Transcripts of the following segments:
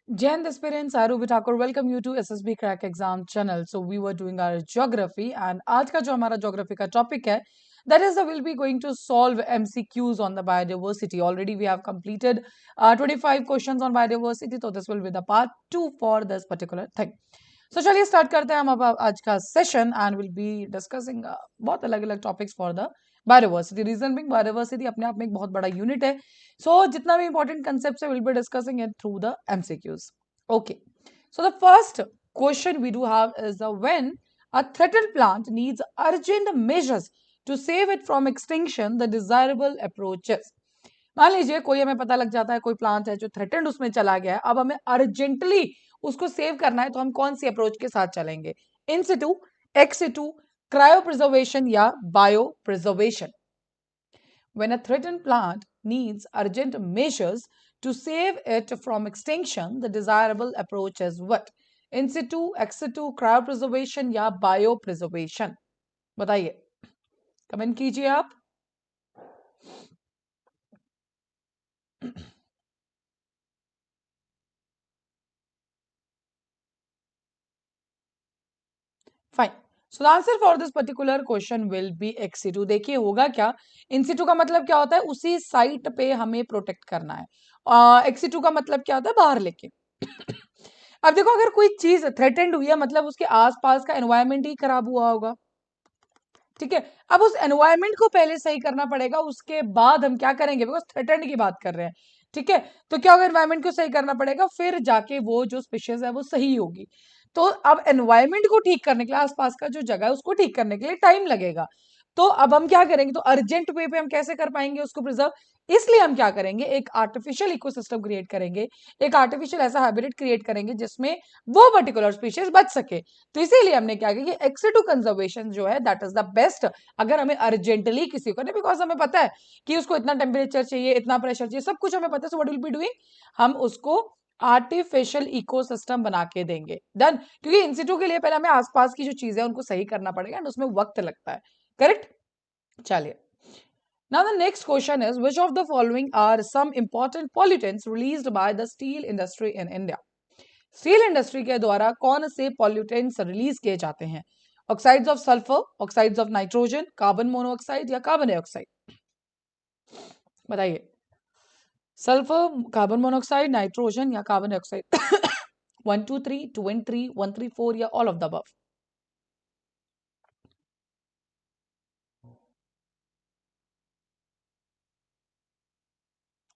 Jen aspirants, Arubi Thakur, welcome you to SSB Crack Exam channel. So we were doing our geography and आज का जो हमारा geography का topic है, that is we'll be going to solve MCQs on the biodiversity. Already we have completed 25 questions on biodiversity, so this will be the part 2 for this particular thing. So चलिए start करते हैं हम अब आज का session and we'll be discussing बहुत अलग-अलग topics for the biodiversity. Reason being biodiversity अपने आप में एक बहुत बड़ा unit है. So जितना भी important concepts है we'll be discussing it through the MCQs. Okay. So the first question we do have is when a threatened plant needs urgent measures to save it from extinction, the desirable approaches. मान लीजिए कोई हमें पता लग जाता है कोई plant है जो थ्रेटेंड उसमें चला गया है, अब हमें अर्जेंटली उसको सेव करना है तो हम कौन सी अप्रोच के साथ चलेंगे? In situ, ex situ, cryo preservation या bio preservation? When a threatened plant needs urgent measures to save it from extinction, the desirable approach is what? In situ, ex situ, cryopreservation या biopreservation? बताइए, comment कीजिए आप. Fine. So the answer for this particular question will be ex situ. देखिए होगा क्या, इन सिटू का मतलब क्या होता है? उसी साइट पे हमें प्रोटेक्ट करना है. एक्स सिटू का मतलब क्या होता है? बाहर लेके. अब देखो अगर कोई चीज थ्रेटेंड हुई है मतलब उसके आसपास का एनवायरमेंट ही खराब हुआ होगा. ठीक है, अब उस एनवायरमेंट को पहले सही करना पड़ेगा, उसके बाद हम क्या करेंगे, बिकॉज थ्रेटेंड की बात कर रहे हैं. ठीक है, तो क्या होगा, एनवायरमेंट को सही करना पड़ेगा, फिर जाके वो जो स्पीशीज है वो सही होगी. तो अब एनवायरमेंट को ठीक करने के लिए, आसपास का जो जगह है उसको ठीक करने के लिए टाइम लगेगा. तो अब हम क्या करेंगे, तो अर्जेंट वे पे हम कैसे कर पाएंगे उसको प्रिजर्व? इसलिए हम क्या करेंगे, एक आर्टिफिशियल इकोसिस्टम क्रिएट करेंगे, एक आर्टिफिशियल ऐसा हैबिटेट क्रिएट करेंगे जिसमें वो पर्टिकुलर स्पीशीज बच सके. तो इसीलिए हमने क्या किया, एक्सिटू कंजर्वेशन जो है दैट इज द बेस्ट. अगर हमें अर्जेंटली किसी को नहीं, बिकॉज हमें पता है कि उसको इतना टेम्परेचर चाहिए, इतना प्रेशर चाहिए, सब कुछ हमें पता है. So what will be doing, हम उसको आर्टिफिशियल इकोसिस्टम बना के देंगे. डन. क्योंकि इंसिटू के लिए पहले हमें आसपास की जो चीजें हैं उनको सही करना पड़ेगा एंड उसमें वक्त लगता है. करेक्ट. चलिए, now the next question is which of the following are some important pollutants released by the steel industry in India? Steel industry के द्वारा कौन से पॉल्यूटेंट्स रिलीज किए जाते हैं? Oxides of sulphur, oxides of nitrogen, carbon monoxide या carbon dioxide? बताइए. Sulphur, carbon monoxide, nitrogen या कार्बन डाइऑक्साइड? 1 2 3, 2 and 3, 1 3 4 या all of the above?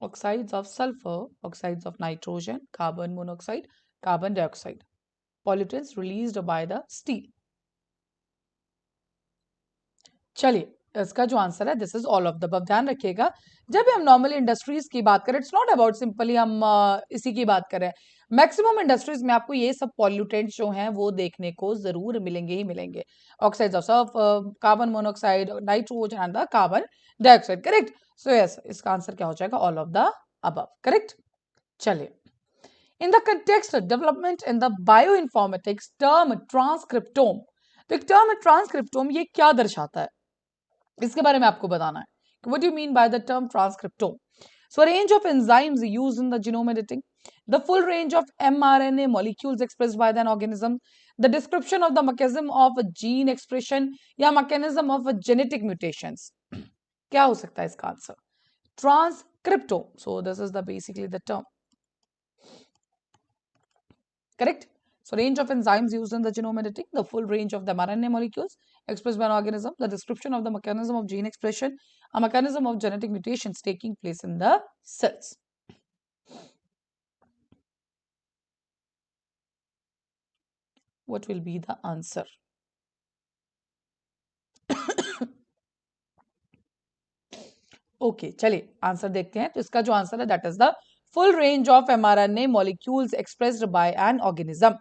Oxides of sulfur, oxides of nitrogen, carbon monoxide, carbon dioxide. Pollutants released by the steel. चलिए, इसका जो answer है this is all of the above. ध्यान रखिएगा, जब भी हम नॉर्मल इंडस्ट्रीज की बात करें, इट्स नॉट अबाउट सिंपली हम इसी की बात करें. मैक्सिमम इंडस्ट्रीज में आपको ये सब पॉल्यूटेंट जो हैं वो देखने को जरूर मिलेंगे ही मिलेंगे. Oxides of sulphur, carbon monoxide, nitrogen and the carbon dioxide. Correct. So yes, इसका आंसर क्या हो जाएगा? All of the above. Correct. चलिए, in the context of development in the bioinformatics term transcriptome. तो एक टर्म ट्रांसक्रिप्टोम ये क्या दर्शाता है, इसके बारे में आपको बताना है. What do you mean by the term transcriptome? So a range of enzymes used in the genome editing, the full range of mRNA molecules expressed by an organism, the description of the mechanism of a gene expression या mechanism of a genetic mutations. क्या हो सकता है इसका answer? Transcriptome. So this is the basically the term. Correct. So range of enzymes used in the genome editing, the full range of the mRNA molecules expressed by an organism, the description of the mechanism of gene expression, a mechanism of genetic mutations taking place in the cells. What will be the answer? Okay, चलिए answer देखते हैं. तो इसका जो answer है that is the full range of mRNA molecules expressed by an organism.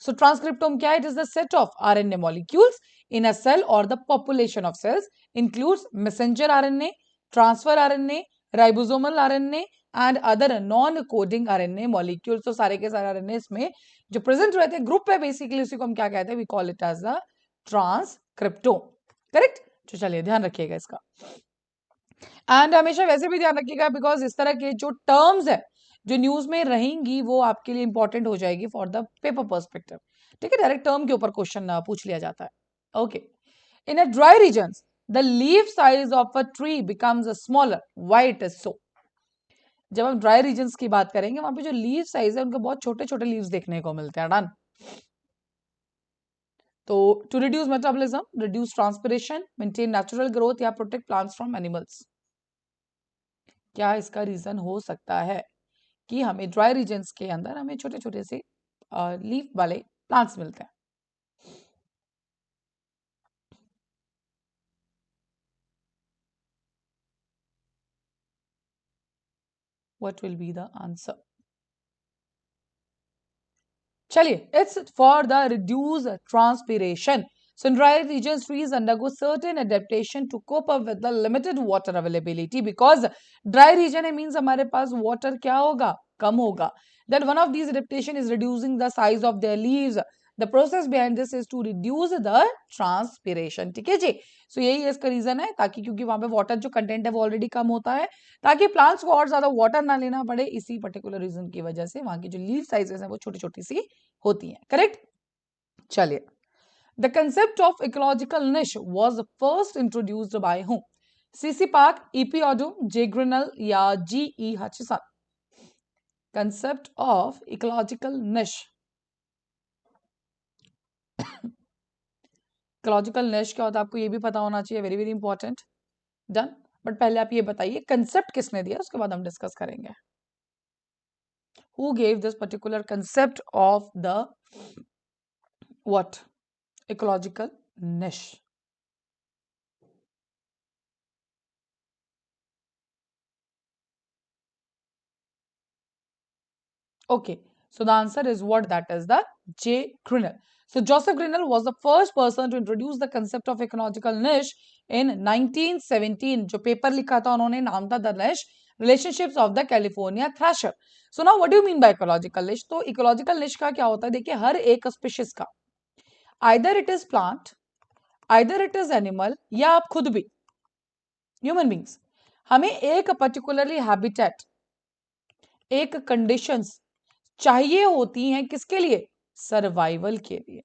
So transcriptome क्या है? It is the set of RNA molecules in a cell or the population of cells, includes messenger RNA, transfer RNA, ribosomal RNA and other non-coding RNA molecules. तो सारे के सारे RNA इसमें जो present रहते हैं ग्रुप है बेसिकली, उसी को हम क्या कहते हैं? We call it as the transcriptome. Correct. तो चलिए ध्यान रखिएगा इसका. एंड हमेशा वैसे भी ध्यान रखिएगा बिकॉज इस तरह के जो टर्म्स है जो न्यूज में रहेंगी वो आपके लिए इंपॉर्टेंट हो जाएगी फॉर द पेपर पर्सपेक्टिव। ठीक है, डायरेक्ट टर्म के ऊपर क्वेश्चन पूछ लिया जाता है। Okay, in a dry regions the leaf size of a tree becomes smaller, why it is so? जब हम ड्राई रीजन्स की बात करेंगे वहां पे जो लीफ साइज है उनके बहुत छोटे छोटे लीव्स देखने को मिलते हैं। डन। तो to reduce metabolism, reduce transpiration, maintain natural growth या प्रोटेक्ट प्लांट्स फ्रॉम एनिमल्स। क्या इसका रीजन हो सकता है कि हमें ड्राई रीजन्स के अंदर हमें छोटे छोटे से लीफ वाले प्लांट्स मिलते हैं? What will be the answer? चलिए, it's for the reduce transpiration. So in dry regions, trees undergo certain adaptation to cope up with the limited water availability. Because dry region means हमारे पास water क्या होगा? कम होगा. Then one of these adaptation is reducing the size of their leaves. The process behind this is to reduce the transpiration. ठीक है जी? So यही इसका reason है, ताकि क्योंकि वहां पे वाटर जो कंटेंट है वो ऑलरेडी कम होता है, ताकि प्लांट्स को और ज्यादा वाटर ना लेना पड़े। इसी पर्टिकुलर रीजन की वजह से वहां की जो लीफ साइजेस है वो छोटी छोटी सी होती हैं। करेक्ट? चलिए, the concept of ecological niche was first introduced by whom? C.C. Park, E.P. Odum, J. Grinnell या G.E. Hutchison? Concept of ecological niche. Ecological niche क्या होता है आपको ये भी पता होना चाहिए, very very important. Done. But पहले आप ये बताइए कंसेप्ट किसने दिया, उसके बाद हम डिस्कस करेंगे। Who gave this particular concept of the what? Ecological niche. Okay, so the answer is what? That is the J. Grinnell. So Joseph Grinnell was the first person to introduce the concept of ecological niche in 1917. जो paper लिखा था उन्होंने, नाम था the निश relationships of the California thresher. So now what do you mean by ecological निश? तो ecological निश का क्या होता है, देखिए हर एक स्पीशीज का, either it is plant, either it is animal, या आप खुद भी ह्यूमन बींग्स, हमें एक पर्टिकुलरली हैबिटेट, एक कंडीशंस चाहिए होती हैं, किसके लिए? सर्वाइवल के लिए।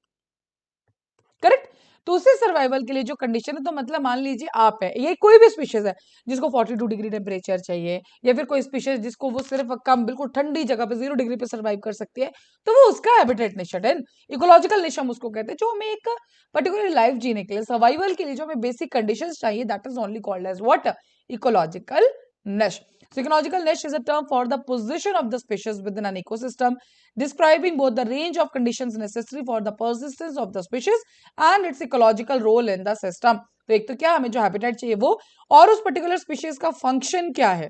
करेक्ट? तो उसी सर्वाइवल के लिए जो कंडीशन है, तो मतलब मान लीजिए आप है, ये कोई भी स्पीशीज है जिसको 42 डिग्री टेम्परेचर चाहिए, या फिर कोई स्पीशीज जिसको वो सिर्फ कम बिल्कुल ठंडी जगह पे 0 डिग्री पे सर्वाइव कर सकती है, तो वो उसका हैबिटेट निश है। इकोलॉजिकल निश हम उसको कहते हैं, जो हमें एक पर्टिकुलर लाइफ जीने के लिए, सर्वाइवल के लिए जो हमें बेसिक कंडीशंस चाहिए, that is only called as what? Ecological niche. So ecological niche is a term for the position of the species within an ecosystem, describing both the range of conditions necessary for the persistence of the species and its ecological role in the system. तो एक तो क्या हमें जो habitat चाहिए वो, और उस पर्टिकुलर स्पीशीज का फंक्शन क्या है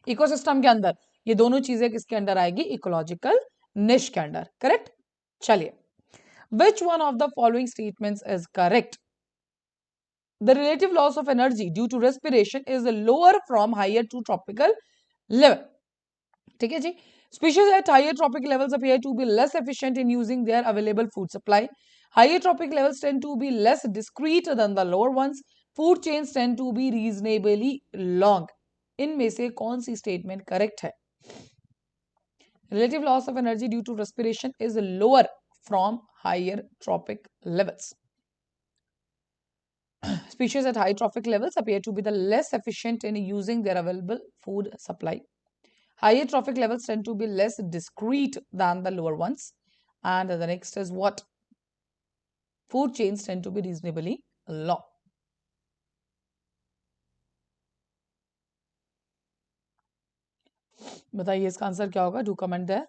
इकोसिस्टम के अंदर, ये दोनों चीजें किसके अंडर आएगी? इकोलॉजिकल निश के अंडर। करेक्ट? चलिए, which one of the following statements is correct? The relative loss of energy due to respiration is lower from higher to tropical level. ठीक है जी? Species at higher tropic levels appear to be less efficient in using their available food supply. Higher tropic levels tend to be less discrete than the lower ones. Food chains tend to be reasonably long. इनमें से कौन सी statement correct है? Relative loss of energy due to respiration is lower from higher tropic levels. Species at high trophic levels appear to be the less efficient in using their available food supply. Higher trophic levels tend to be less discrete than the lower ones. And the next is what? Food chains tend to be reasonably long. बताइए इसका answer क्या होगा? Do comment there,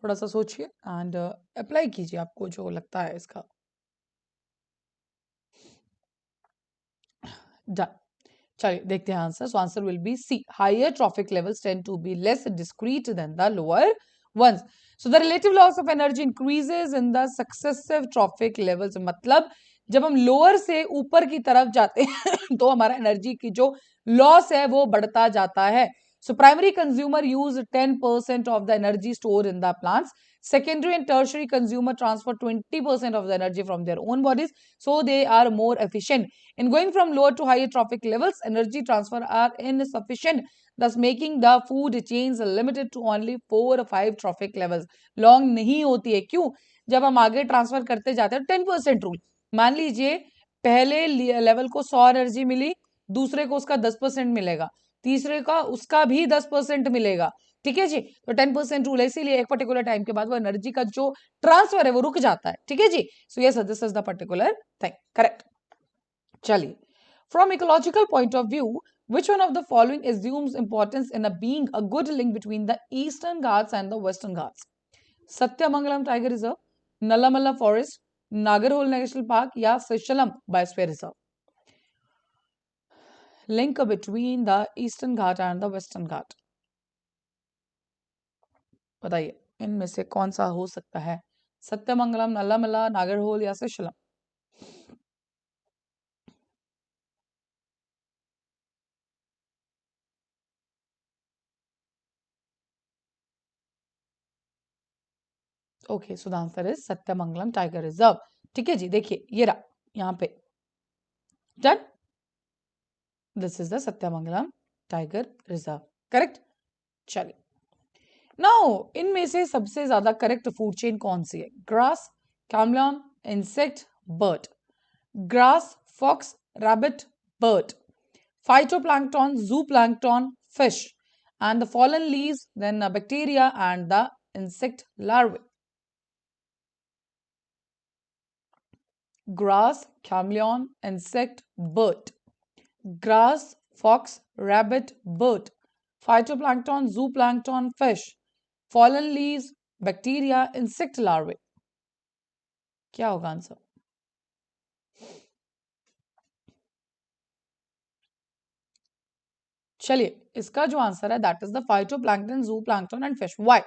थोड़ा सा सोचिए and apply कीजिए आपको जो लगता है इसका। डन। चलिए देखते हैं answer. So answer will be C, higher trophic levels tend to be less discrete than the lower ones. So the relative loss of energy increases in the successive trophic levels. मतलब जब हम lower से ऊपर की तरफ जाते हैं तो हमारा एनर्जी की जो लॉस है वो बढ़ता जाता है। So primary consumer use 10% of the energy stored in the plants. Secondary and tertiary consumer transfer 20% of the energy from their own bodies, so they are more efficient. In going from lower to higher trophic levels, energy transfer are insufficient, thus making the food chains limited to only 4 or 5 trophic levels. Long नहीं होती है, क्यों? जब हम आगे transfer करते जाते हैं 10% रूल, मान लीजिए पहले लेवल को 100 एनर्जी मिली, दूसरे को उसका 10% मिलेगा, तीसरे का उसका भी 10% मिलेगा, ठीक है जी। तो 10% रूल है, इसीलिए एक पर्टिकुलर टाइम के बाद वो एनर्जी का जो ट्रांसफर है वो रुक जाता है, ठीक है जी। So yes, this is the particular thing, correct. चलिए, from ecological point of view, which one of the following assumes importance in a being a good link between the Eastern Ghats and the Western Ghats? Satyamangalam Tiger Reserve, Nallamala Forest, Nagarhole National Park या Sishalam Biosphere Reserve? Link between the Eastern Ghat and the Western Ghat, बताइए इनमें से कौन सा हो सकता है? सत्यमंगलम, नल्लामला, नागरहोल या Srisailam? Okay, so the answer is Sathyamangalam tiger reserve. ठीक है जी, देखिए ये रहा यहाँ पे, done, this is the Sathyamangalam tiger reserve, correct. चलिए, नाउ इनमें से सबसे ज्यादा करेक्ट फूड चेन कौन सी है? Grass, chameleon, insect, bird. Grass, fox, rabbit, bird. Phytoplankton, zooplankton, fish, and the fallen leaves, then bacteria and the insect larvae. Grass, chameleon, insect, bird. Grass, fox, rabbit, bird. Phytoplankton, zooplankton, fish. Fallen leaves, bacteria, insect larvae. क्या होगा answer? चलिए, इसका जो answer है that is the phytoplankton, जूप्लैंक्टन and fish. Why?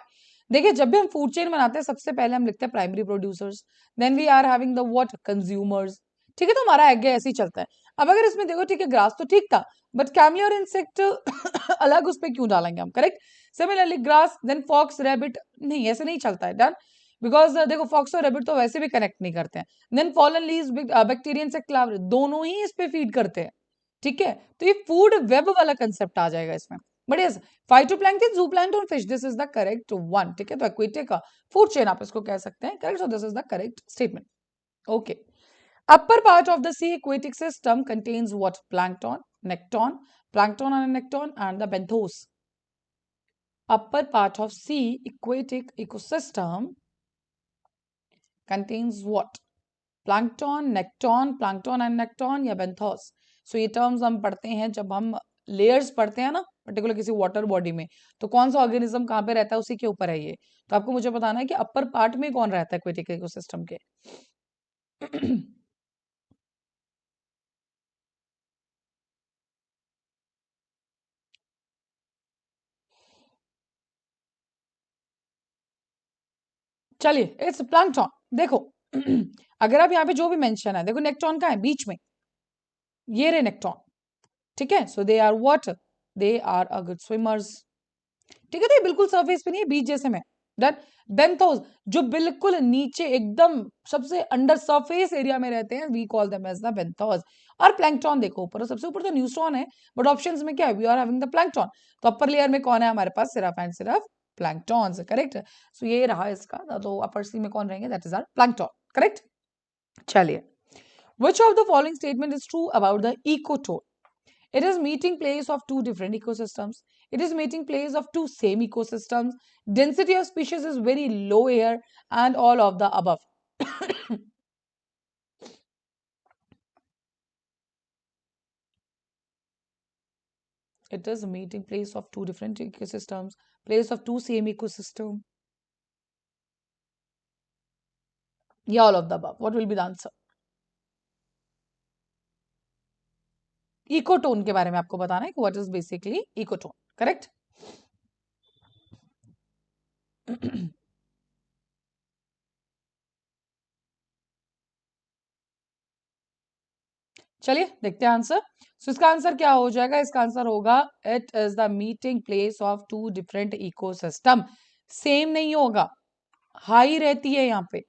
देखिए, जब भी हम फूड चेन बनाते हैं सबसे पहले हम लिखते हैं primary producers, then we are having the what, consumers, ठीक है। तो हमारा आगे ऐसे ही चलता है। अब अगर इसमें देखो, ठीक है, ग्रास तो ठीक था, बट कैमली और इंसेक्ट अलग उस पर क्यों डालेंगे हम, correct. Similarly grass, then fox, rabbit, नहीं ऐसे नहीं चलता है, डन। बिकॉज देखो, फॉक्स और रैबिट तो वैसे भी कनेक्ट नहीं करते हैं। देन फॉलन लीव्स, बैक्टीरियन से क्लाव, दोनों ही इस पे फीड करते हैं, ठीक है। तो ये फूड वेब वाला कंसेप्ट आ जाएगा इसमें। But yes, phytoplankton, जूप्लैंक्टन, fish, this is the correct one, ठीक है। तो एक्वेटिक फूड चेन आप इसको कह सकते हैं, correct. So this is the correct statement, okay. Upper part of the sea aquatic system contains what? Plankton, nekton, plankton and nekton, and the benthos. Upper part of sea aquatic ecosystem contains what? Plankton, nekton, plankton and nekton या benthos. So ये terms हम पढ़ते हैं जब हम layers पढ़ते हैं ना, पर्टिकुलर किसी वाटर बॉडी में, तो कौन सा ऑर्गेनिज्म कहाँ पे रहता है उसी के ऊपर है ये। तो आपको मुझे बताना है कि अपर पार्ट में कौन रहता है एक्वेटिक इकोसिस्टम के। चलिए, इट्स प्लैंकटन। देखो अगर आप यहाँ पे जो भी मेंशन है, देखो नेक्टॉन का है बीच में, ये रे नेक्टॉन, ठीक है। So they are what, they are a good swimmers, ठीक है। तो ये बिल्कुल सरफेस पे नहीं है, बीच जैसे में, डन। बेंथोस, जो बिल्कुल नीचे एकदम सबसे अंडर सरफेस एरिया में रहते हैं, we call them as the benthos. और प्लैंकटन देखो ऊपर, सबसे ऊपर तो न्यूट्रॉन है, बट ऑप्शंस में क्या है? We are having the plankton. तो अपर लेयर में कौन है हमारे पास? सिर्फ एंड सिर्फ प्लैंकटॉन्स, करेक्ट। सो ये रहा इसका, तो अपर सी में कौन रहेंगे? That is our plankton, correct. चलिए, which of the following statement is true about the ecotone? It is meeting place of two different ecosystems. It is meeting place of two same ecosystems. Density of species is very low here, and all of the above. It is a meeting place of two different ecosystems, place of two same ecosystem. Yeah, all of the above. What will be the answer? Ecotone के बारे में आपको बताना है कि what is basically ecotone, correct. चलिए देखते हैं आंसर। सो इसका आंसर क्या हो जाएगा? इसका आंसर होगा it is the meeting place of two different ecosystem. Same नहीं होगा, हाई रहती है यहाँ पे,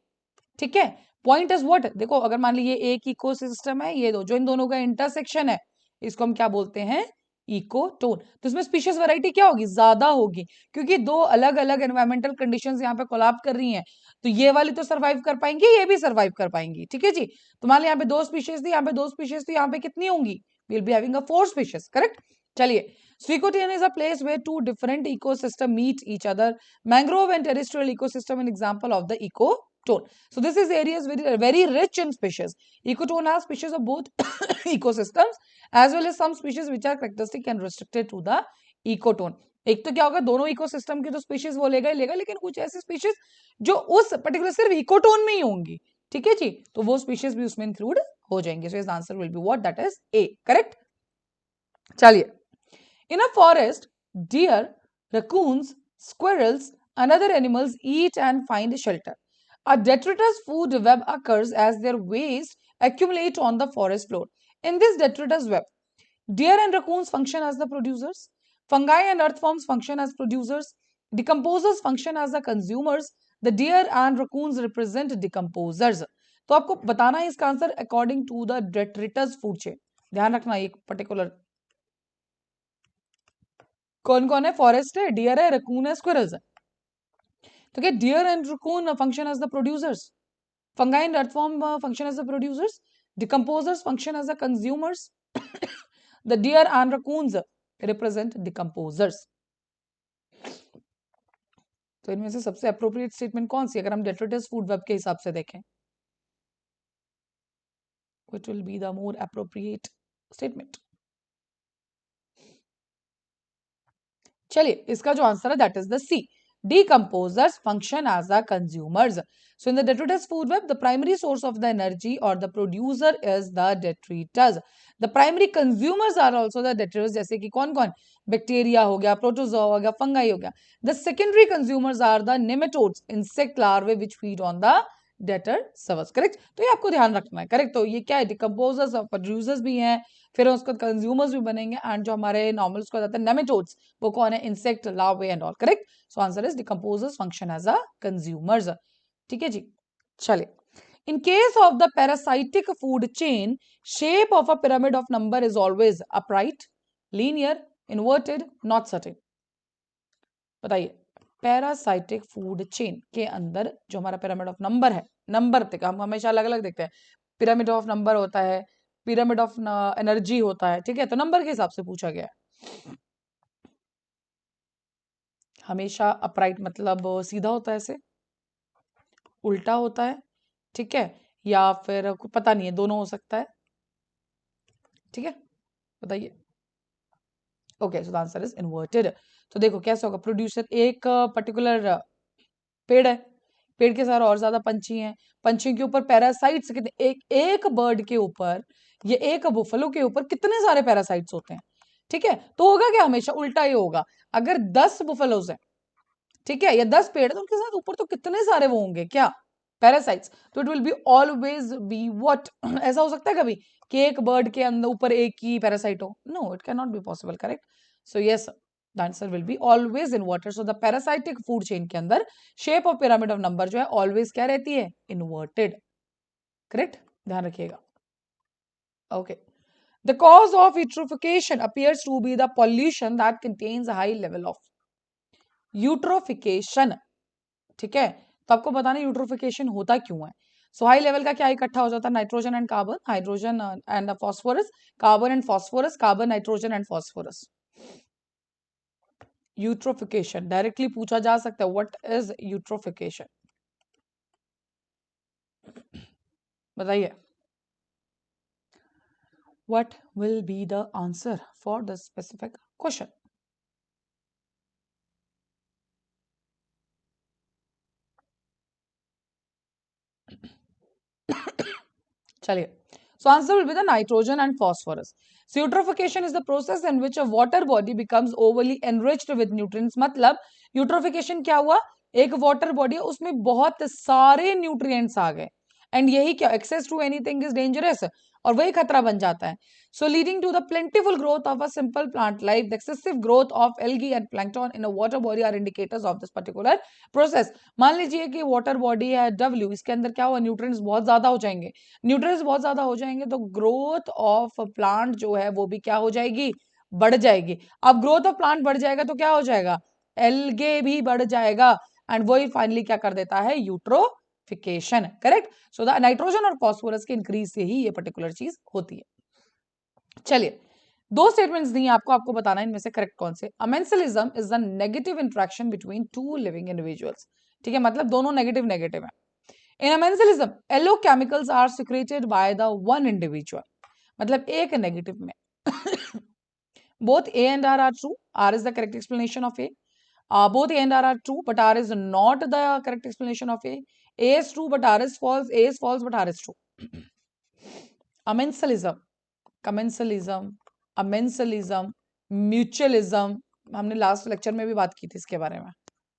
ठीक है। पॉइंट इज व्हाट, देखो अगर मान लीजिए एक इकोसिस्टम है, ये दो जो इन दोनों का इंटरसेक्शन है, इसको हम क्या बोलते हैं? इकोटोन। तो इसमें स्पीशीज वैरायटी क्या होगी? ज्यादा होगी, क्योंकि दो अलग अलग एनवायरमेंटल कंडीशंस यहाँ पे कोलैब कर रही हैं। तो ये वाली तो सर्वाइव कर पाएंगी, ये भी सर्वाइव कर पाएंगी, ठीक है जी। तो मान लीजिए यहाँ पे दो स्पीशीज थी, यहाँ पे दो स्पीशीज थी, यहाँ पे कितनी होंगी? Will be having a 4 species, correct. चलिए, Ecotown is a place where two different ecosystems meet each other. Mangrove and terrestrial ecosystem an example of the ecotone. So this is areas very rich in species. Ecotone has species of both ecosystems as well as some species which are characteristic and restricted to the ecotone. एक तो क्या होगा, दोनों ecosystem की तो species वो लेगा ही लेगा, लेकिन कुछ ऐसी स्पीशीज जो उस पर्टिकुलर सिर्फ इकोटोन में ही होंगी, ठीक है जी, तो वो स्पीशीज भी उसमें इंक्लूड हो जाएंगे। सो इसका answer will be what, that is a, correct. चलिए, in a forest, deer, raccoons, squirrels, and other animals eat and find shelter. A detritus food web occurs as their waste accumulate on the forest floor. In this detritus web, deer and raccoons function as the producers, fungi and earthworms function as producers, decomposers function as the consumers. The deer and raccoons represent decomposers. तो आपको बताना है इसका answer according to the detritus food chain. ध्यान रखना, एक particular कौन कौन है? फॉरेस्ट है, डियर है, रकून है, स्क्विरल्स है। तो क्या deer and raccoon function as the producers, fungi and earthworm function as the producers, decomposers function as the consumers, the deer and raccoons represent decomposers. तो इनमें से सबसे अप्रोप्रिएट स्टेटमेंट कौन सी, अगर हम डेट्रिटस फूड वेब के हिसाब से देखें? Which will be the more appropriate statement? चलिए, इसका जो आंसर है that is the C, decomposers function as the consumers. So in the detritus food web, the primary source of the energy or the producer is the detritus. The primary consumers are also the detritus, जैसे कि कौन कौन? Bacteria हो गया, protozoa हो गया, fungi हो गया. The secondary consumers are the nematodes, insect larvae which feed on the detritus. Correct, तो ये आपको ध्यान रखना है, करेक्ट। तो ये क्या है? डिकम्पोजर्स और प्रोड्यूसर्स भी हैं, फिर उसको कंज्यूमर्स भी बनेंगे, एंड जो हमारे नॉर्मल उसको जाता है नेमेटोड्स, वो कौन है? Insect, larvae and all, correct. So answer is decomposers function as a consumers, ठीक है जी। चलिए, in case of the parasitic food chain, shape of a pyramid of number is always upright, linear, inverted, not certain. बताइए, parasitic food chain के अंदर जो हमारा pyramid of number है, number तक हम हमेशा अलग अलग देखते हैं, पिरामिड ऑफ नंबर होता है, पिरामिड ऑफ एनर्जी होता है, ठीक है, तो नंबर के हिसाब से पूछा गया है। हमेशा अपराइट मतलब सीधा होता है, ऐसे उल्टा होता है, ठीक है, या फिर पता नहीं है, दोनों हो सकता है, ठीक है, बताइए। Okay, so the answer is inverted. तो देखो कैसे होगा, प्रोड्यूसर एक पर्टिकुलर पेड़ है, पेड़ के सारे और ज्यादा पंछी हैं, पंछियों के ऊपर पैरासाइट्स कितने, एक बर्ड के ऊपर, ये एक बुफलो के ऊपर कितने सारे पैरासाइट्स होते हैं, ठीक है। तो होगा क्या? हमेशा उल्टा ही होगा। अगर 10 बुफलोज हैं, ठीक है, या 10 पेड़ है, तो उनके साथ ऊपर तो कितने सारे वो होंगे क्या? पैरासाइट्स। तो it will be always be what, ऐसा हो सकता है कभी कि एक बर्ड के अंदर ऊपर एक ही पैरासाइट हो? No, it can not be possible, correct. So yes, the answer will be always inverted. So the parasitic food chain के अंदर shape of pyramid of number जो है ऑलवेज क्या रहती है? इन्वर्टेड, करेक्ट, ध्यान रखिएगा। Okay, the cause of eutrophication appears to be the pollution that contains a high level of eutrophication, ठीक है। तो आपको बताना यूट्रोफिकेशन होता क्यों है। सो हाई लेवल का क्या इकट्ठा हो जाता है? Nitrogen and carbon, hydrogen and phosphorus, carbon and phosphorus, carbon, nitrogen and phosphorus. Eutrophication directly पूछा जा सकता है, व्हाट इज यूट्रोफिकेशन, बताइए। What will be the answer for the specific question? चलिए, so answer will be the nitrogen and phosphorus. So eutrophication is the process in which a water body becomes overly enriched with nutrients. मतलब eutrophication क्या हुआ? एक water body है, उसमें बहुत सारे nutrients आ गए, and यही क्या, access to anything is dangerous, और वही खतरा बन जाता है. So leading to the plentiful growth of a simple plant life, the excessive growth of algae and plankton in a water body are indicators of this particular process. मान लीजिए कि water body है W, इसके अंदर क्या हुआ, nutrients बहुत ज्यादा हो जाएंगे. न्यूट्रिएंट्स बहुत ज्यादा हो जाएंगे तो ग्रोथ ऑफ प्लांट जो है वो भी क्या हो जाएगी, बढ़ जाएगी. अब ग्रोथ ऑफ प्लांट बढ़ जाएगा तो क्या हो जाएगा, एल्गे भी बढ़ जाएगा. एंड वही फाइनली क्या कर देता है, eutrophication. Correct. So the nitrogen और फॉस्फोरस के इंक्रीज से ही ये पर्टिकुलर चीज होती है. चलिए, दो स्टेटमेंट्स दी आपको, आपको बताना है इनमें से करेक्ट कौन से. Amensalism is the negative interaction between two living individuals. ठीक है, मतलब दोनों नेगेटिव नेगेटिव है. In amensalism yellow chemicals are secreted by the one individual. मतलब एक नेगेटिव में both A and R are true. R is the correct explanation of A. Both A and R are true, but R is not the correct explanation of A. A is true, but R is false. A is false, but R is true. Amensalism, commensalism, amensalism, mutualism, हमने last lecture में भी बात की थी इसके बारे में.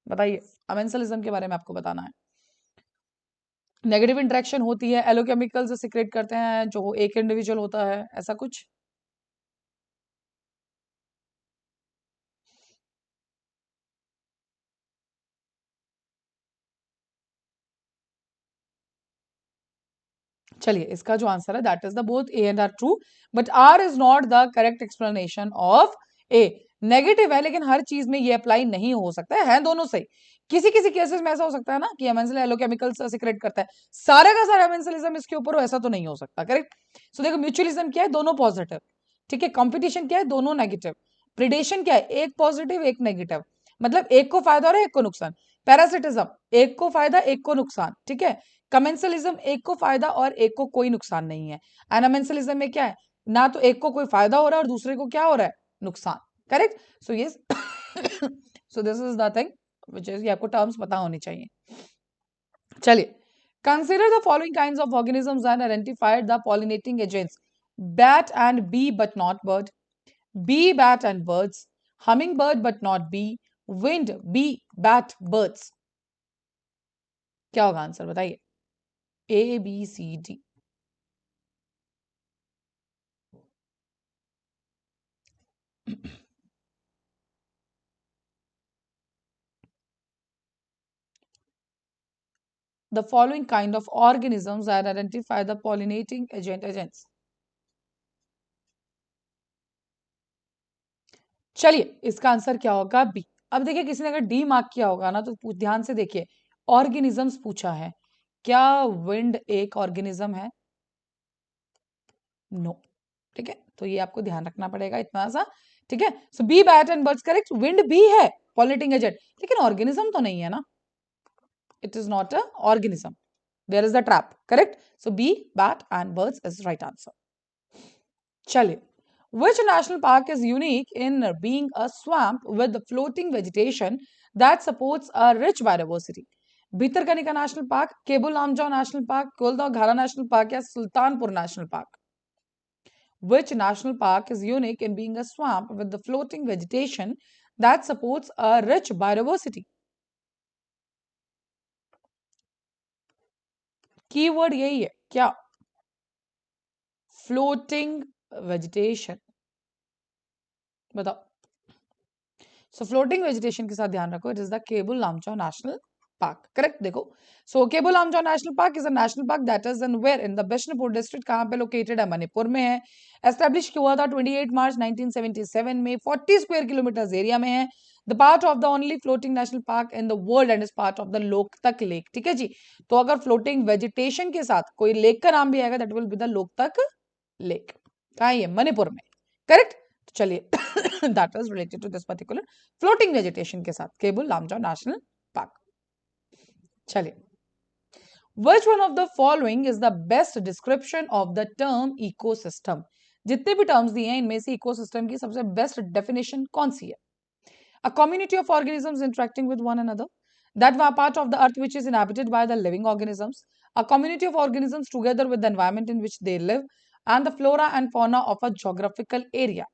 बताइए, अमेंसलिज्म के बारे में आपको बताना है. नेगेटिव इंटरेक्शन होती है, एलोकेमिकल्स सिक्रेट करते हैं जो एक इंडिविजुअल होता है, ऐसा कुछ. चलिए, इसका जो आंसर है that is the both A and R true, but R is not the correct explanation of A. Negative है लेकिन हर चीज में ये अप्लाई नहीं हो सकता है दोनों सही. किसी किसी केसेस में ऐसा हो सकता है ना कि एमेंसल एलोकेमिकल्स सिक्रेट करता है, सारे का सारा एमेंसलिज्म इसके ऊपर हो, ऐसा तो नहीं हो सकता. करेक्ट. सो देखो, म्यूचुअलिज्म क्या है, दोनों पॉजिटिव. ठीक है. कंपटीशन क्या है, दोनों नेगेटिव. प्रिडेशन क्या है, एक पॉजिटिव एक नेगेटिव, मतलब एक को फायदा और एक को नुकसान. पैरासिटिज्म, एक को फायदा एक को नुकसान. ठीक है. कमेंसलिज्म, एक को फायदा और एक को कोई नुकसान नहीं है. एनामेंसलिज्म में क्या है, ना तो एक को कोई फायदा हो रहा है और दूसरे को क्या हो रहा है, नुकसान. Correct. So yes, so this is the thing which is, ये आपको टर्म्स पता होनी चाहिए. चलिए, consider the following kinds of organisms and identified the pollinating agents. Bat and bee but not bird, bee, bat and birds, hummingbird but not bee, wind, bee, bat, birds. क्या होगा answer, बताइए. A, B, C, D. The following kind of organisms are identify the pollinating agents. चलिए, इसका answer क्या होगा, B. अब देखिए, किसी ने अगर डी मार्क किया होगा ना तो ध्यान से देखिए, ऑर्गेनिजम्स पूछा है. क्या विंड एक ऑर्गेनिज्म है, नो. ठीक है, तो ये आपको ध्यान रखना पड़ेगा इतना सा. ठीक है. So B, bat and birds correct. Wind भी है पॉलिनेटिंग एजेंट, लेकिन ऑर्गेनिज्म तो नहीं है ना. It is not a organism. There is the trap. Correct. So B, bat and birds is right answer. चलिए, which national park is unique in being a swamp with floating vegetation that supports a rich biodiversity? Bhitarkanika national park, Keibul Lamjao national park, Kolda Ghara national park या Sultanpur national park. Which national park is unique in being a swamp with the floating vegetation that supports a rich biodiversity? Keyword यही है क्या, floating vegetation. बताओ. सो floating vegetation के साथ ध्यान रखो, it is the Keibul Lamjao national park. Correct. देखो, so Keibul Lamjao national park is a national park that is in where in the Bishnupur district. कहां पे लोकेटेड है, मणिपुर में है. एस्टेब्लिश हुआ था 28 मार्च 1977 में. 40 स्क्वायर किलोमीटर एरिया में है. The part of the only floating national park in the world and is part of the Loktak lake. ठीक है जी. तो अगर फ्लोटिंग वेजिटेशन के साथ कोई लेक का नाम भी आएगा that will be the Loktak lake. कहा है, मणिपुर में. करेक्ट. चलिए, that is related to this particular floating vegetation के साथ केबुल लामजाओ नेशनल पार्क. चलिए, which one of the following is the best description of the term ecosystem? जितने भी टर्म्स दिए हैं इनमें से इकोसिस्टम की सबसे बेस्ट डेफिनेशन कौन सी है? A community of organisms interacting with one another that were part of the earth which is inhabited by the living organisms. A community of organisms together with the environment in which they live and the flora and fauna of a geographical area.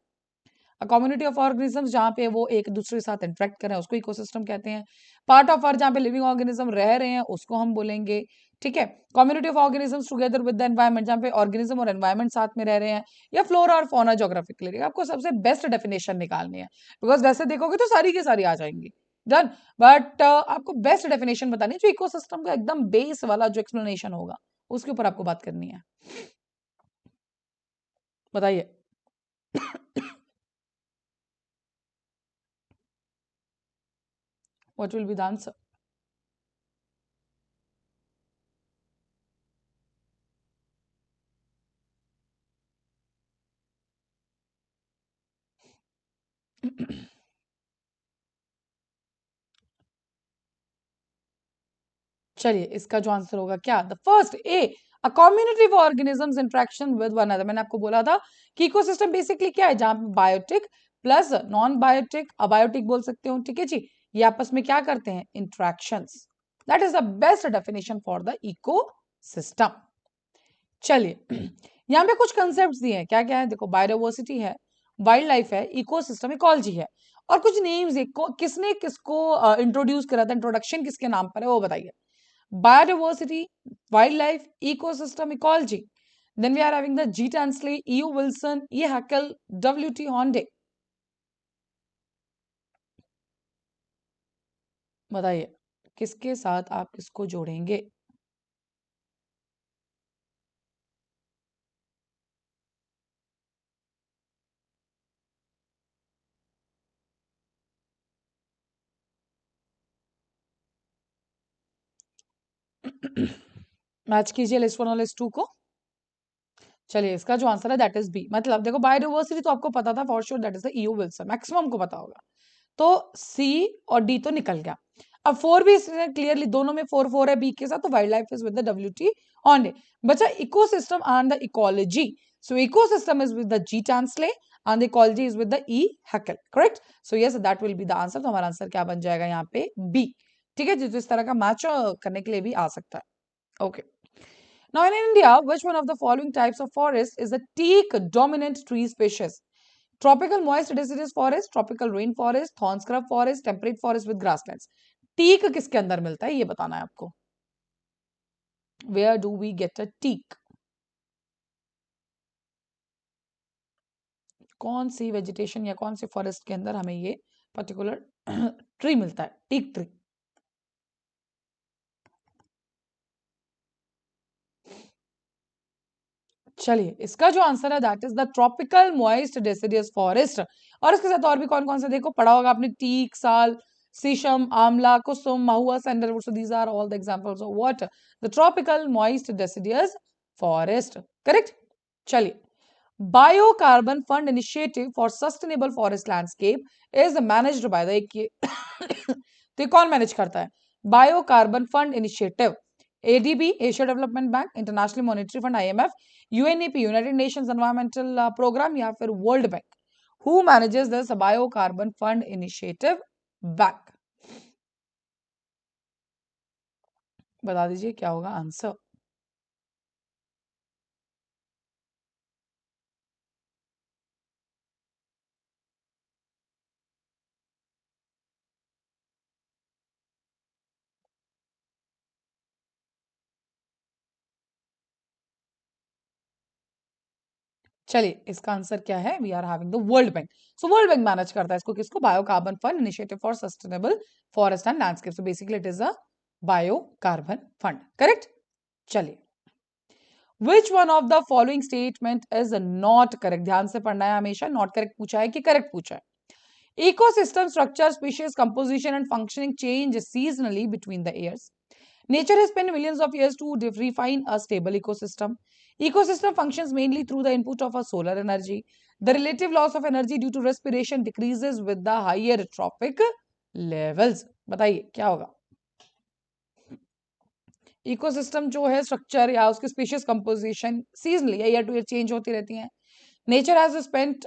Community of organisms जहाँ पे वो एक दूसरे के साथ interact कर रहे हैं उसको इकोसिस्टम कहते हैं. पार्ट ऑफ अर्थ जहाँ पे लिविंग ऑर्गेनिज्म रह रहे हैं उसको हम बोलेंगे ठीक है। Community of organisms together with the environment, जहाँ पे ऑर्गेनिज्म और एनवायरनमेंट साथ में रह रहे हैं, या फ्लोरा और फौना ज्योग्राफिकली। आपको सबसे बेस्ट डेफिनेशन निकालनी है, बिकॉज वैसे देखोगे तो सारी की सारी आ जाएंगी। डन। बट आपको बेस्ट डेफिनेशन बतानी है, जो इकोसिस्टम का एकदम बेस वाला जो एक्सप्लेनेशन होगा, उसके ऊपर आपको बात करनी है। बताइए। What will be the answer? चलिए, इसका जो आंसर होगा क्या, the first A, a community of organisms interaction with one other. मैंने आपको बोला था कि इकोसिस्टम बेसिकली क्या है, जहां biotic plus non biotic, abiotic बोल सकते हो, ठीक है जी, ये आपस में क्या करते हैं, interactions. That is the best definition for the ecosystem. चलिए, यहाँ पे कुछ कंसेप्ट दिए हैं, क्या क्या है देखो, बायोडाइवर्सिटी है, वाइल्ड लाइफ है, इकोसिस्टम, इकोलॉजी है, और कुछ नेम्स किसने किसको इंट्रोड्यूस करा था, इंट्रोडक्शन किसके नाम पर है वो बताइए। Biodiversity, wildlife, ecosystem, ecology. Then we are having the G. Tansley, E. U. Wilson, E. Haeckel, W. T. Hornday. बताइए, किसके साथ आप किसको जोड़ेंगे? मैच कीजिए लिस्ट वन और लिस्ट टू को। चलिए, इसका जो आंसर है दैट इज बी। मतलब देखो, बायोडाइवर्सिटी तो आपको पता था for sure, that is the EO Wilson, maximum को पता होगा। तो सी और डी तो निकल गया। अब फोर भी क्लियरली दोनों में फोर फोर है बी के साथ, तो wild life is with the W T on day. बचा ecosystem and the ecology. So ecosystem is with the G Tansley and the ecology is with the E Haeckel, correct. So yes, that will be the answer. तो हमारा answer क्या बन जाएगा यहाँ पे, B. ठीक है, जो इस तरह का मैच करने के लिए भी आ सकता है। Okay. Now in India, which one of the following types of forest is a teak dominant tree species? Tropical moist deciduous forest, tropical rain forest, thorn scrub forest, temperate forest with grasslands. Teak किसके अंदर मिलता है ये बताना है आपको। Where do we get a teak? कौन सी vegetation या कौन सी फॉरेस्ट के अंदर हमें ये पर्टिकुलर ट्री मिलता है, टीक ट्री? चलिए, इसका जो आंसर है that is the tropical moist deciduous forest. और इसके साथ और भी कौन कौन से देखो पढ़ा होगा आपने, टीक, साल, शीशम, आंवला, कुसुम, महुआ, sandalwood. So these are all the examples of what, the tropical moist deciduous forest, correct. चलिए, biocarbon fund initiative for sustainable forest landscape is managed by the तो ये कौन मैनेज करता है, biocarbon fund initiative? ADB, Asia development bank, international monetary fund IMF, UNEP, United Nations environmental programme, या फिर world bank? Who manages this biocarbon fund initiative bank? बता दीजिए क्या होगा आंसर। चलिए, इसका आंसर क्या है, we are having the world bank. So world bank manage करता है इसको, किसको, biocarbon fund initiative for sustainable forest and landscape. So basically it is a biocarbon fund, correct. चलिए, which one of the following statement is not correct? ध्यान से पढ़ना है हमेशा, नॉट करेक्ट पूछा है कि करेक्ट पूछा है। Ecosystem structure, species composition, and functioning change seasonally between the years. Nature has spent millions of years to refine a stable ecosystem. Ecosystem functions mainly through the input of a solar energy. The relative loss of energy due to respiration decreases with the higher trophic levels. बताइए क्या होगा? Ecosystem जो है structure या उसकी species composition seasonally year two year change होती रहती हैं। Nature has spent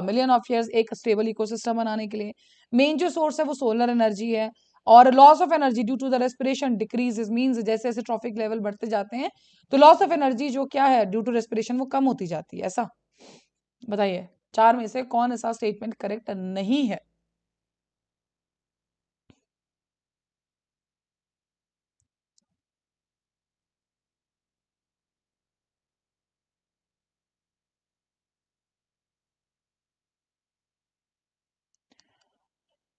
million of years एक स्टेबल इकोसिस्टम बनाने के लिए। मेन जो सोर्स है वो सोलर एनर्जी है। और loss of energy due to the respiration decrease means जैसे जैसे ट्रॉफिक लेवल बढ़ते जाते हैं तो लॉस ऑफ एनर्जी जो क्या है ड्यू टू रेस्पिरेशन वो कम होती जाती है, ऐसा। बताइए, चार में से कौन ऐसा स्टेटमेंट करेक्ट नहीं है?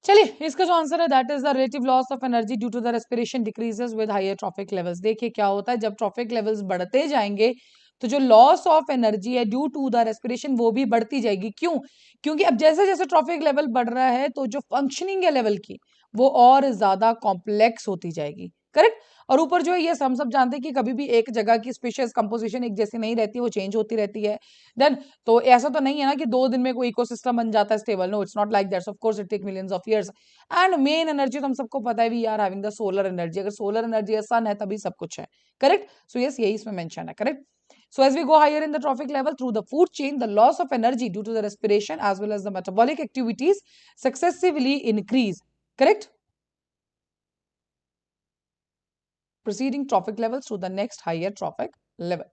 चलिए इसका जो आंसर है that is the relative loss of energy due to the respiration decreases with higher trophic levels. देखिए क्या होता है जब ट्रॉफिक लेवल्स बढ़ते जाएंगे तो जो लॉस ऑफ एनर्जी है ड्यू टू द रेस्पिरेशन वो भी बढ़ती जाएगी। क्यों? क्योंकि अब जैसे जैसे ट्रॉफिक लेवल बढ़ रहा है तो जो फंक्शनिंग है लेवल की वो और ज्यादा कॉम्प्लेक्स होती जाएगी। करेक्ट। और ऊपर जो है ये हम सब जानते हैं कि कभी भी एक जगह की स्पेशियस कंपोजिशन एक जैसी नहीं रहती, वो चेंज होती रहती है। देन तो ऐसा तो नहीं है ना कि 2 दिन में कोई इकोसिस्टम बन जाता है stable. No, it's not like that. Of course it take millions of years. And main energy तो हम सबको पता है we are having the solar energy. अगर सोलर एनर्जी है, सन है, तभी सब कुछ है। करेक्ट। सो यस, यही इसमें मेंशन है। Correct. So as we go higher in the trophic level through the food chain, the loss of energy due to the respiration as well as the metabolic activities successively increase. Correct? Proceeding trophic levels to the next higher trophic level.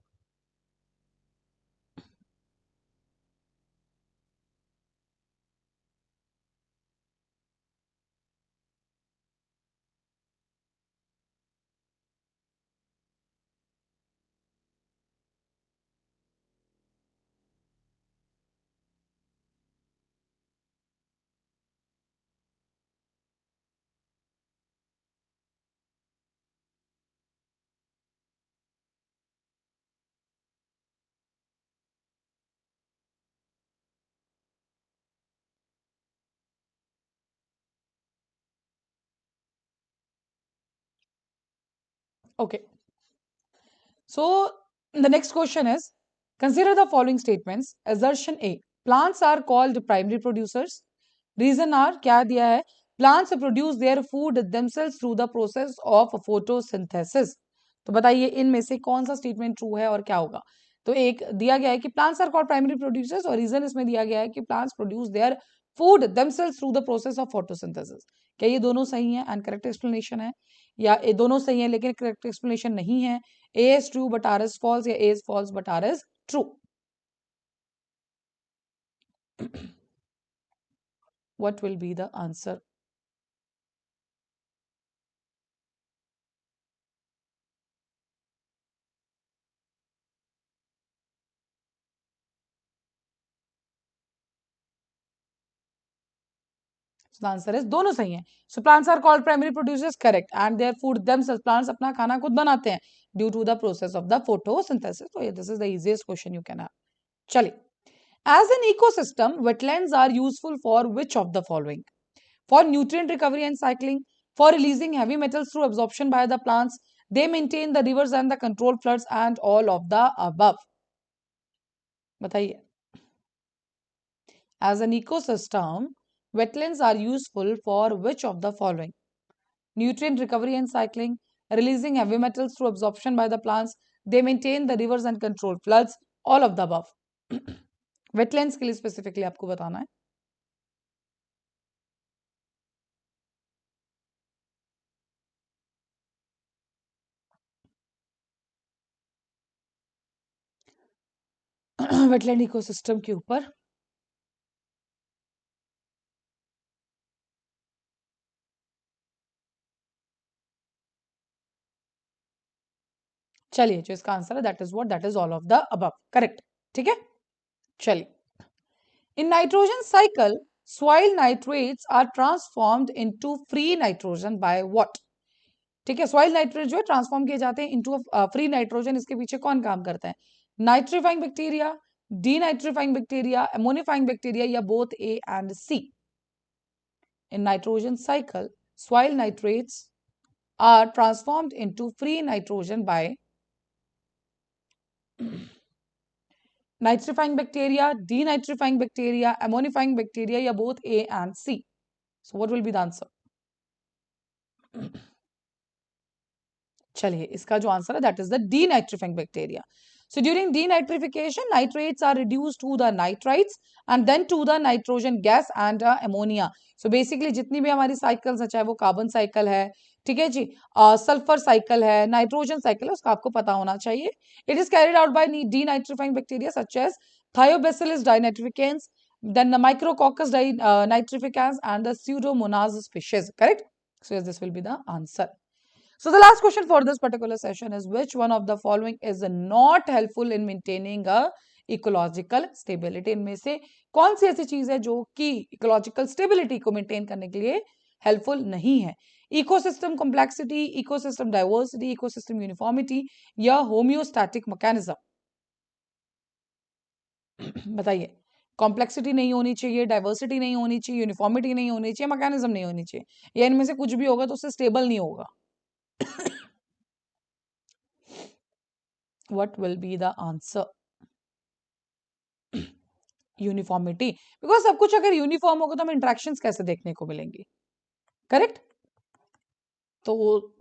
Okay. So the next question is, consider the following statements. Assertion A, plants are called primary producers. Reason R, क्या दिया है? Plants produce their food themselves through the process of photosynthesis. तो बताइए इनमें से कौन सा statement true है और क्या होगा? तो एक दिया गया है कि plants are called primary producers और रीजन इसमें दिया गया है कि plants produce their food themselves through the process of photosynthesis. क्या ये दोनों सही है एंड करेक्ट एक्सप्लेनेशन है, या ये दोनों सही है लेकिन करेक्ट एक्सप्लेनेशन नहीं है? A is true but R is false, या A is false but R is true? What will be the answer? So the answer is दोनों सही है. So plants are called primary producers, correct, and their food themselves. Plants अपना खाना खुद बनाते हैं due to the process of the photosynthesis. So yeah, this is the easiest question you can have. चलिए, as an ecosystem, wetlands are useful for which of the following? For nutrient recovery and cycling, for releasing heavy metals through absorption by the plants, they maintain the rivers and the control floods, and all of the above. बताइए. As an ecosystem, wetlands are useful for which of the following? Nutrient recovery and cycling, releasing heavy metals through absorption by the plants, they maintain the rivers and control floods, all of the above. Wetlands के लिए specifically आपको बताना है. wetland ecosystem के ऊपर. चलिए जो इसका आंसर है that is all of the above. Correct. ठीक है. चलिए. In nitrogen cycle, soil nitrates are transformed into free nitrogen by what? ठीक है. सॉइल नाइट्रेट जो है ट्रांसफॉर्म किए जाते हैं इनटू फ्री नाइट्रोजन. इसके पीछे कौन काम करता है? Nitrifying bacteria, denitrifying bacteria, ammonifying bacteria, या both A and C? In nitrogen cycle soil nitrates are transformed into free nitrogen by nitrifying bacteria, denitrifying bacteria, emmonifying bacteria, या both A and C? So what will be the answer? चलिए इसका जो answer है that is the denitrifying bacteria. So during denitrification, nitrates are reduced to the nitrites and then to the nitrogen gas and ammonia. So basically जितनी भी हमारी cycles है, चाहे वो कार्बन साइकिल है, ठीक है जी, सल्फर साइकिल है, नाइट्रोजन साइकिल है, उसका आपको पता होना चाहिए. It is carried out by denitrifying bacteria such as Thiobacillus dinitrificans, then the Micrococcus dinitrificans and the Pseudomonas species. Correct? So yes, this will be the answer. So the last question for this particular session is, which one of the following is not helpful in maintaining a ecological stability. इनमें से कौन सी ऐसी चीज है जो कि ecological stability को maintain करने के लिए हेल्पफुल नहीं है? Ecosystem complexity, ecosystem diversity, ecosystem uniformity या होम्योस्टैटिक मैकेनिज्म? बताइए। कॉम्प्लेक्सिटी नहीं होनी चाहिए, डाइवर्सिटी नहीं होनी चाहिए, यूनिफॉर्मिटी नहीं होनी चाहिए, मैकेनिज्म नहीं होनी चाहिए, या इनमें से कुछ भी होगा तो उससे स्टेबल नहीं होगा? What will be the answer? Uniformity, because सब कुछ अगर यूनिफॉर्म होगा तो हमें इंट्रैक्शंस कैसे देखने को मिलेंगी? Correct? So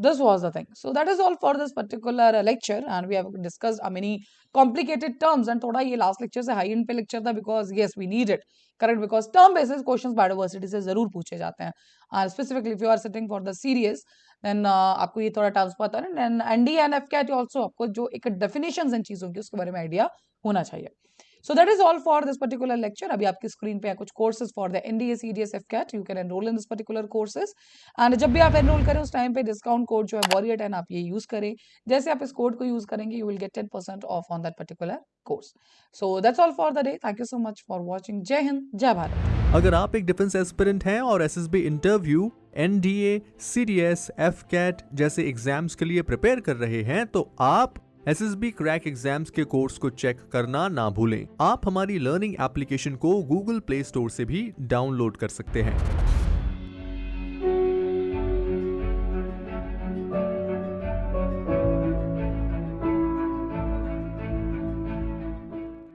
this was the thing. So that is all for this particular lecture, and we have discussed many complicated terms. And थोड़ा ये last lecture से high end पे lecture था because yes we need it, correct? Because term basis questions biodiversity से जरूर पूछे जाते हैं. And specifically if you are sitting for the series, then आपको ये थोड़ा terms पता है. Then ND and FCAT also आपको जो एक definitions इन चीजों की उसके बारे में idea होना चाहिए. So that is all for this particular lecture. अभी आपकी स्क्रीन पे कुछ courses for the NDA, CDS, FCAT. You can enroll in this particular courses. And जब भी आप enroll करें उस टाइम पे डिस्काउंट कोड जो है Warrior10 आप ये यूज करें. जैसे आप इस कोड को यूज करेंगे you will get 10% off on that particular course. So that's all for the day. Thank you so much for watching. जय हिंद, जय भारत. अगर आप एक डिफेंस एस्पिरेंट हैं और SSB interview, NDA, CDS, AFCAT जैसे एग्जाम्स के लिए प्रिपेयर कर रहे हैं तो आप एसएसबी क्रैक एग्जाम्स के कोर्स को चेक करना ना भूलें। आप हमारी लर्निंग एप्लीकेशन को गूगल प्ले स्टोर से भी डाउनलोड कर सकते हैं।